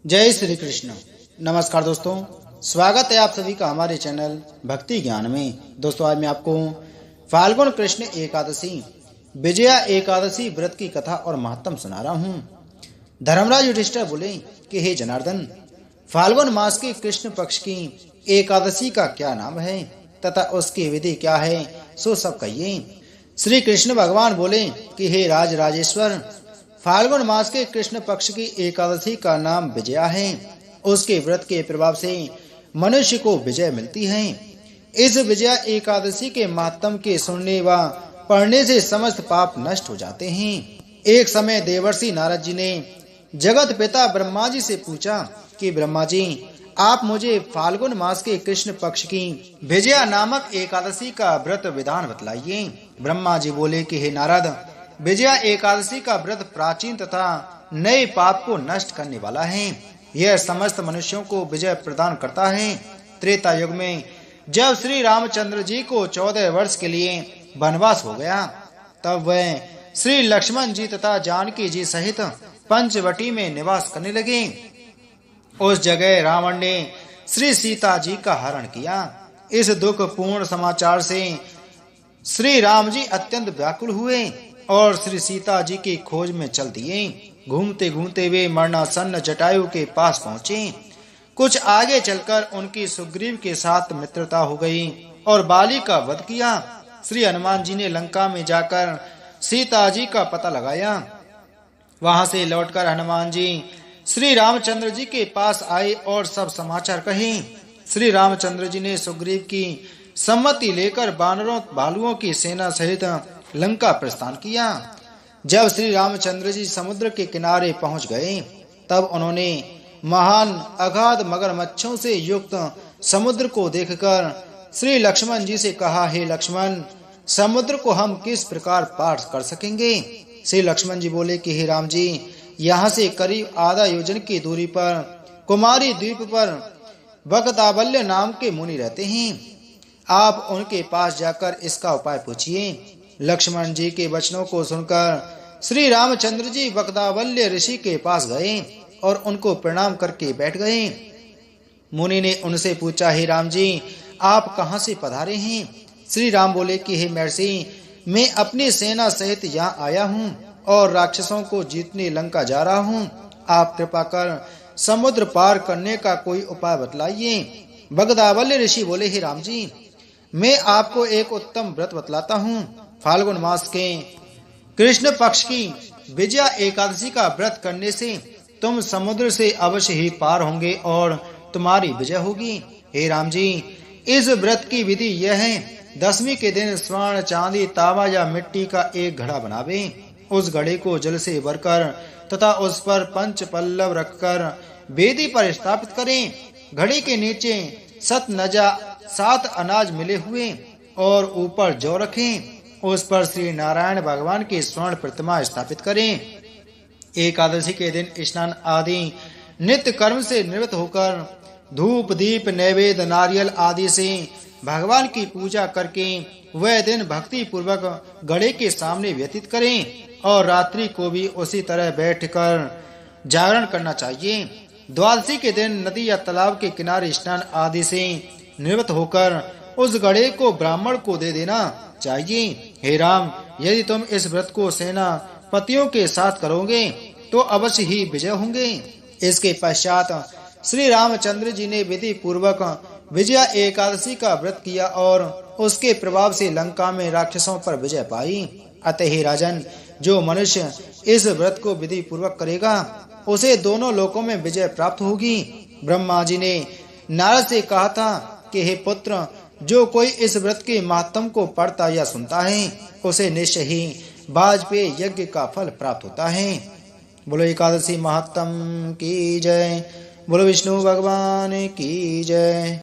जय श्री कृष्ण। नमस्कार दोस्तों, स्वागत है आप सभी का हमारे चैनल भक्ति ज्ञान में। दोस्तों, आज मैं आपको फाल्गुन कृष्ण एकादशी विजया एकादशी व्रत की कथा और महत्व सुना रहा हूँ। धर्मराज युधिष्ठिर बोले कि हे जनार्दन, फाल्गुन मास के कृष्ण पक्ष की एकादशी का क्या नाम है तथा उसकी विधि क्या है, सो सब कहिए। श्री कृष्ण भगवान बोले कि हे राज राजेश्वर, फाल्गुन मास के कृष्ण पक्ष की एकादशी का नाम विजया है। उसके व्रत के प्रभाव से मनुष्य को विजय मिलती है। इस विजया एकादशी के महात्म के सुनने व पढ़ने से समस्त पाप नष्ट हो जाते हैं। एक समय देवर्षि नारद जी ने जगत पिता ब्रह्मा जी से पूछा कि ब्रह्मा जी, आप मुझे फाल्गुन मास के कृष्ण पक्ष की विजया नामक एकादशी का व्रत विधान बतलाइए। ब्रह्मा जी बोले कि हे नारद, विजया एकादशी का व्रत प्राचीन तथा नए पाप को नष्ट करने वाला है। यह समस्त मनुष्यों को विजय प्रदान करता है। त्रेता युग में जब श्री रामचंद्र जी को 14 वर्ष के लिए वनवास हो गया, तब वह श्री लक्ष्मण जी तथा जानकी जी सहित पंचवटी में निवास करने लगे। उस जगह रावण ने श्री सीता जी का हरण किया। इस दुख पूर्ण समाचार से श्री राम जी अत्यंत व्याकुल हुए और श्री सीता जी की खोज में चल दिए। घूमते घूमते वे मरणासन्न जटायु के पास पहुंचे। कुछ आगे चलकर उनकी सुग्रीव के साथ मित्रता हो गई और बाली का वध किया। श्री हनुमान जी ने लंका में जाकर सीता जी का पता लगाया। वहां से लौटकर हनुमान जी श्री रामचंद्र जी के पास आए और सब समाचार कहे। श्री रामचंद्र जी ने सुग्रीव की सम्मति लेकर बानरों भालुओं की सेना सहित लंका प्रस्थान किया। जब श्री रामचंद्र जी समुद्र के किनारे पहुंच गए, तब उन्होंने महान अगाध मगरमच्छों से युक्त समुद्र को देखकर श्री लक्ष्मण जी से कहा, हे लक्ष्मण, समुद्र को हम किस प्रकार पार कर सकेंगे? श्री लक्ष्मण जी बोले कि हे राम जी, यहाँ से करीब आधा योजन की दूरी पर कुमारी द्वीप पर बकदावल्य नाम के मुनि रहते हैं। आप उनके पास जाकर इसका उपाय पूछिए। लक्ष्मण जी के वचनों को सुनकर श्री रामचंद्र जी बकदावल्य ऋषि के पास गए और उनको प्रणाम करके बैठ गए। मुनि ने उनसे पूछा, हे राम जी, आप कहाँ से पधारे हैं? श्री राम बोले कि हे महर्षि, मैं अपनी सेना सहित यहाँ आया हूँ और राक्षसों को जीतने लंका जा रहा हूँ। आप कृपा कर समुद्र पार करने का कोई उपाय बतलाइए। बगदावल्य ऋषि बोले, हे राम जी, मैं आपको एक उत्तम व्रत बतलाता हूँ। फाल्गुन मास के कृष्ण पक्ष की विजया एकादशी का व्रत करने से तुम समुद्र से अवश्य ही पार होंगे और तुम्हारी विजय होगी। हे राम जी, इस व्रत की विधि यह है, दसवीं के दिन स्वर्ण, चांदी, तांबा या मिट्टी का एक घड़ा बनावे। उस घड़े को जल से भरकर तथा उस पर पंच पल्लव रखकर वेदी पर स्थापित करें। घड़े के नीचे 7 अनाज मिले हुए और ऊपर जौ रखें। उस पर श्री नारायण भगवान की स्वर्ण प्रतिमा स्थापित करें। एकादशी के दिन स्नान आदि नित्य कर्म से निवृत्त होकर धूप, दीप, नैवेद्य, नारियल आदि से भगवान की पूजा करके वह दिन भक्ति पूर्वक घड़े के सामने व्यतीत करें और रात्रि को भी उसी तरह बैठकर जागरण करना चाहिए। द्वादशी के दिन नदी या तालाब के किनारे स्नान आदि से निवृत्त होकर उस घड़े को ब्राह्मण को दे देना चाहिए। हे राम, यदि तुम इस व्रत को सेना पतियों के साथ करोगे तो अवश्य ही विजय होंगे। इसके पश्चात श्री रामचंद्र जी ने विधि पूर्वक विजया एकादशी का व्रत किया और उसके प्रभाव से लंका में राक्षसों पर विजय पाई। अतः हे राजन, जो मनुष्य इस व्रत को विधि पूर्वक करेगा उसे दोनों लोकों में विजय प्राप्त होगी। ब्रह्मा जी ने नारद से कहा था कि हे पुत्र, जो कोई इस व्रत के महात्म को पढ़ता या सुनता है उसे निश्चय ही वाजपेय यज्ञ का फल प्राप्त होता है। बोलो एकादशी महात्म की जय। बोलो विष्णु भगवान की जय।